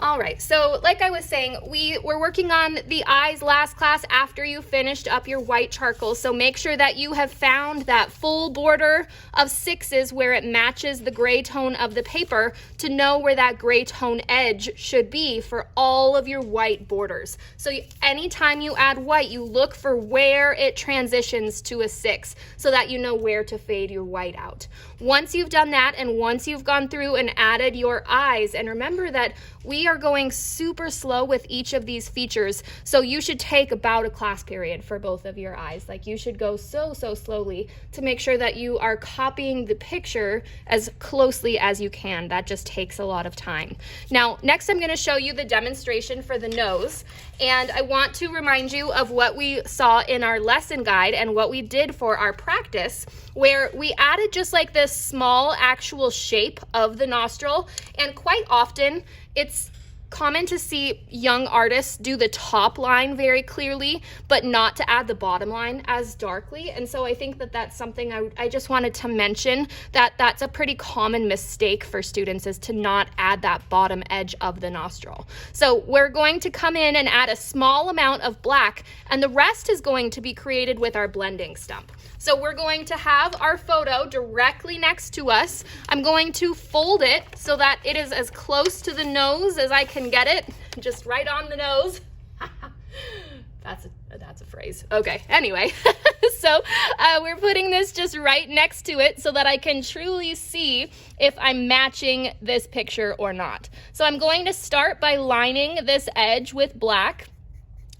All right, so like I was saying, we were working on the eyes last class after you finished up your white charcoal. So make sure that you have found that full border of 6s where it matches the gray tone of the paper to know where that gray tone edge should be for all of your white borders. So anytime you add white, you look for where it transitions to a 6 so that you know where to fade your white out. Once you've done that, and once you've gone through and added your eyes, and remember that we are going super slow with each of these features, so you should take about a class period for both of your eyes. Like, you should go so slowly to make sure that you are copying the picture as closely as you can. That just takes a lot of time. Now, next I'm going to show you the demonstration for the nose, and I want to remind you of what we saw in our lesson guide and what we did for our practice, where we added just like this small actual shape of the nostril, and quite often it's common to see young artists do the top line very clearly, but not to add the bottom line as darkly. And so I think that that's something I just wanted to mention, that that's a pretty common mistake for students, is to not add that bottom edge of the nostril. So we're going to come in and add a small amount of black, and the rest is going to be created with our blending stump. So we're going to have our photo directly next to us. I'm going to fold it so that it is as close to the nose as I can get it, just right on the nose. That's a phrase. Okay, anyway, so we're putting this just right next to it so that I can truly see if I'm matching this picture or not. So I'm going to start by lining this edge with black.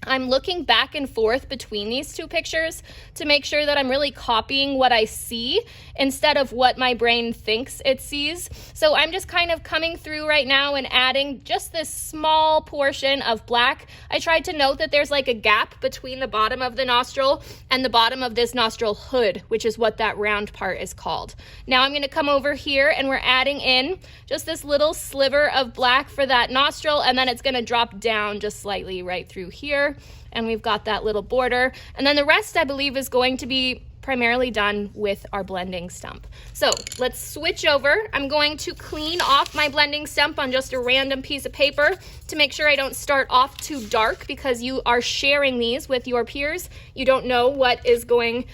I'm looking back and forth between these two pictures to make sure that I'm really copying what I see instead of what my brain thinks it sees. So I'm just kind of coming through right now and adding just this small portion of black. I tried to note that there's like a gap between the bottom of the nostril and the bottom of this nostril hood, which is what that round part is called. Now I'm going to come over here and we're adding in just this little sliver of black for that nostril, and then it's going to drop down just slightly right through here. And we've got that little border. And then the rest, I believe, is going to be primarily done with our blending stump. So let's switch over. I'm going to clean off my blending stump on just a random piece of paper to make sure I don't start off too dark, because you are sharing these with your peers. You don't know what is going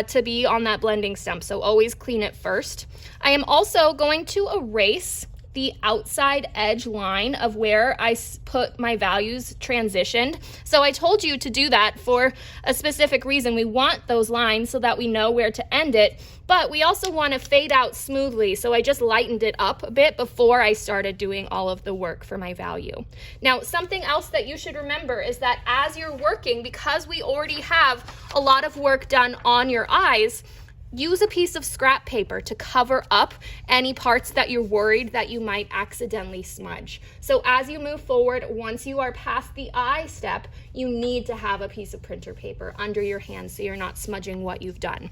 to be on that blending stump, so always clean it first. I am also going to erase the outside edge line of where I put my values transitioned. So I told you to do that for a specific reason. We want those lines so that we know where to end it, but we also want to fade out smoothly. So I just lightened it up a bit before I started doing all of the work for my value. Now, something else that you should remember is that as you're working, because we already have a lot of work done on your eyes, use a piece of scrap paper to cover up any parts that you're worried that you might accidentally smudge. So as you move forward, once you are past the eye step, you need to have a piece of printer paper under your hand so you're not smudging what you've done.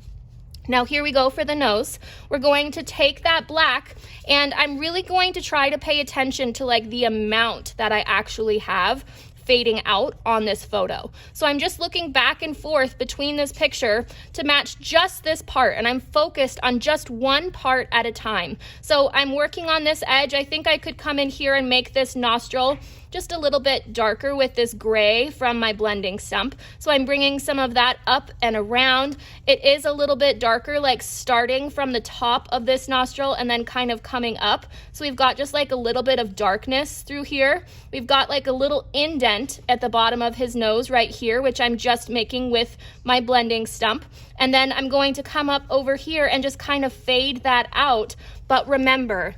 Now here we go for the nose. We're going to take that black, and I'm really going to try to pay attention to like the amount that I actually have fading out on this photo. So I'm just looking back and forth between this picture to match just this part, and I'm focused on just one part at a time. So I'm working on this edge. I think I could come in here and make this nostril just a little bit darker with this gray from my blending stump. So I'm bringing some of that up and around. It is a little bit darker, like starting from the top of this nostril and then kind of coming up. So we've got just like a little bit of darkness through here. We've got like a little indent at the bottom of his nose right here, which I'm just making with my blending stump. And then I'm going to come up over here and just kind of fade that out. But remember,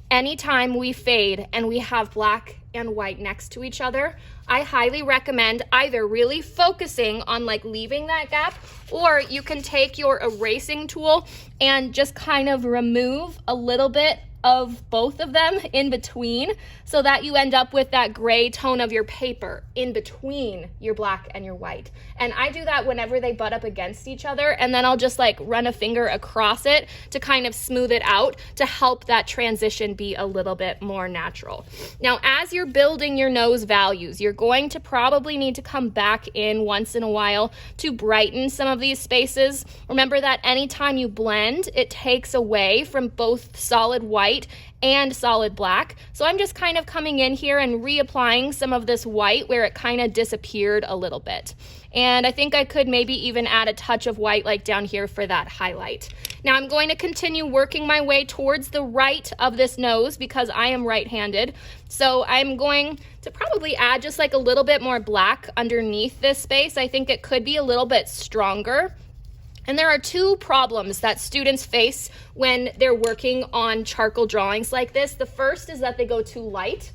anytime we fade and we have black and white next to each other, I highly recommend either really focusing on like leaving that gap, or you can take your erasing tool and just kind of remove a little bit of both of them in between so that you end up with that gray tone of your paper in between your black and your white. And I do that whenever they butt up against each other, and then I'll just like run a finger across it to kind of smooth it out to help that transition be a little bit more natural. Now, as you're building your nose values, you're going to probably need to come back in once in a while to brighten some of these spaces. Remember that anytime you blend, it takes away from both solid white white and solid black. So I'm just kind of coming in here and reapplying some of this white where it kind of disappeared a little bit. And I think I could maybe even add a touch of white like down here for that highlight. Now I'm going to continue working my way towards the right of this nose because I am right-handed. So I'm going to probably add just like a little bit more black underneath this space. I think it could be a little bit stronger. And there are two problems that students face when they're working on charcoal drawings like this. The first is that they go too light.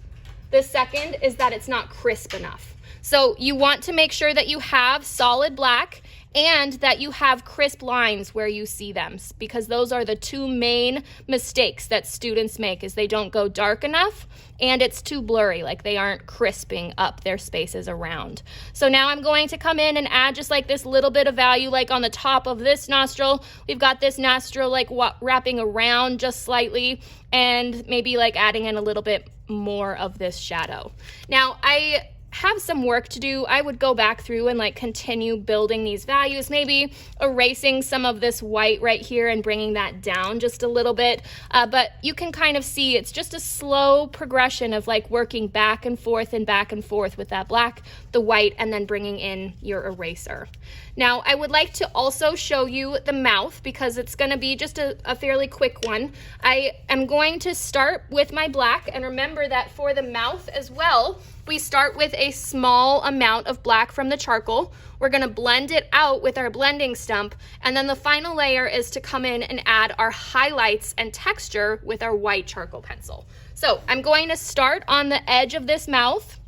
The second is that it's not crisp enough. So you want to make sure that you have solid black and that you have crisp lines where you see them, because those are the two main mistakes that students make, is they don't go dark enough and it's too blurry, like they aren't crisping up their spaces around. So now I'm going to come in and add just like this little bit of value, like on the top of this nostril. We've got this nostril like wrapping around just slightly, and maybe like adding in a little bit more of this shadow. Now I have some work to do. I would go back through and like continue building these values, maybe erasing some of this white right here and bringing that down just a little bit. But you can kind of see it's just a slow progression of like working back and forth with that black, the white, and then bringing in your eraser. Now, I would like to also show you the mouth because it's going to be just a fairly quick one. I am going to start with my black, and remember that for the mouth as well, we start with a small amount of black from the charcoal. We're going to blend it out with our blending stump, and then the final layer is to come in and add our highlights and texture with our white charcoal pencil. So I'm going to start on the edge of this mouth.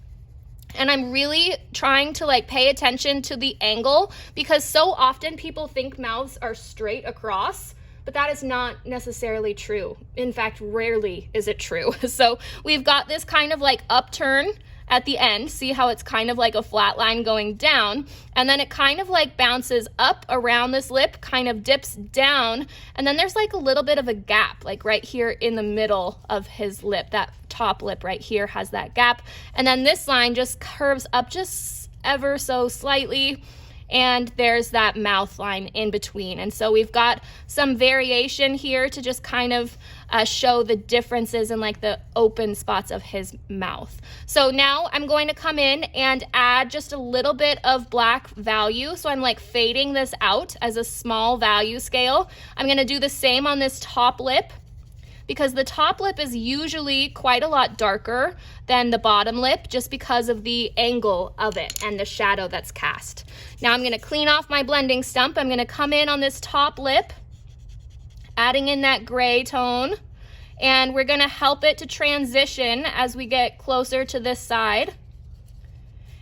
And I'm really trying to like pay attention to the angle, because so often people think mouths are straight across, but that is not necessarily true. In fact, rarely is it true. So we've got this kind of like upturn at the end. See how it's kind of like a flat line going down, and then it kind of like bounces up around this lip, kind of dips down, and then there's like a little bit of a gap like right here in the middle of his lip. That top lip right here has that gap, and then this line just curves up just ever so slightly, and there's that mouth line in between. And so we've got some variation here to just kind of show the differences in like the open spots of his mouth. So now I'm going to come in and add just a little bit of black value. So I'm like fading this out as a small value scale. I'm going to do the same on this top lip, because the top lip is usually quite a lot darker than the bottom lip just because of the angle of it and the shadow that's cast. Now I'm going to clean off my blending stump. I'm going to come in on this top lip, adding in that gray tone, and we're going to help it to transition as we get closer to this side.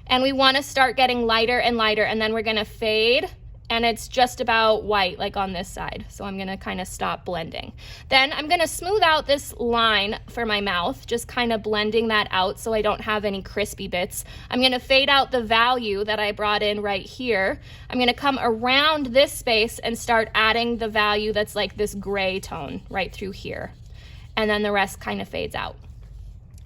And we want to start getting lighter and lighter, and then we're going to fade, and it's just about white like on this side. So I'm going to kind of stop blending. Then I'm going to smooth out this line for my mouth, just kind of blending that out so I don't have any crispy bits. I'm going to fade out the value that I brought in right here. I'm going to come around this space and start adding the value that's like this gray tone right through here. And then the rest kind of fades out.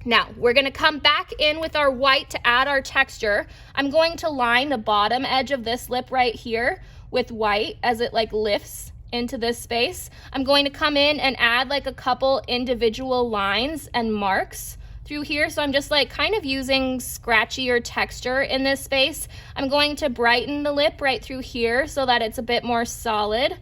Now, we're going to come back in with our white to add our texture. I'm going to line the bottom edge of this lip right here with white as it like lifts into this space. I'm going to come in and add like a couple individual lines and marks through here. So I'm just like kind of using scratchier texture in this space. I'm going to brighten the lip right through here so that it's a bit more solid.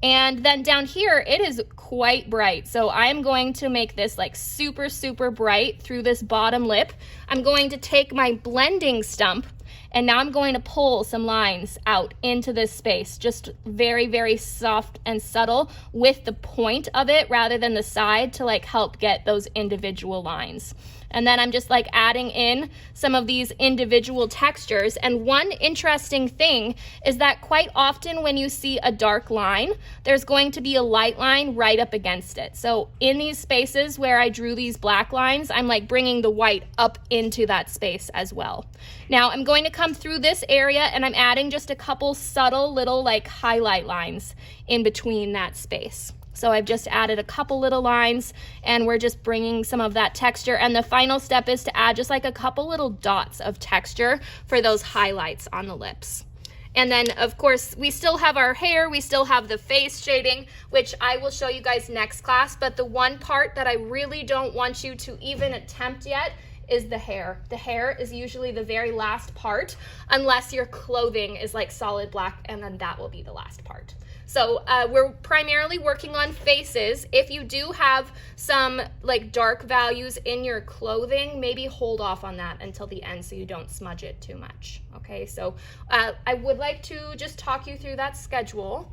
And then down here, it is quite bright. So I'm going to make this like super, super bright through this bottom lip. I'm going to take my blending stump, and now I'm going to pull some lines out into this space, just very, very soft and subtle with the point of it rather than the side to like help get those individual lines. And then I'm just like adding in some of these individual textures. And one interesting thing is that quite often when you see a dark line, there's going to be a light line right up against it. So in these spaces where I drew these black lines, I'm like bringing the white up into that space as well. Now I'm going to come through this area, and I'm adding just a couple subtle little like highlight lines in between that space. So I've just added a couple little lines, and we're just bringing some of that texture. And the final step is to add just like a couple little dots of texture for those highlights on the lips. And then of course we still have our hair, we still have the face shading, which I will show you guys next class. But the one part that I really don't want you to even attempt yet is the hair. The hair is usually the very last part, unless your clothing is like solid black, and then that will be the last part. So we're primarily working on faces. If you do have some like dark values in your clothing, maybe hold off on that until the end so you don't smudge it too much. Okay, so I would like to just talk you through that schedule.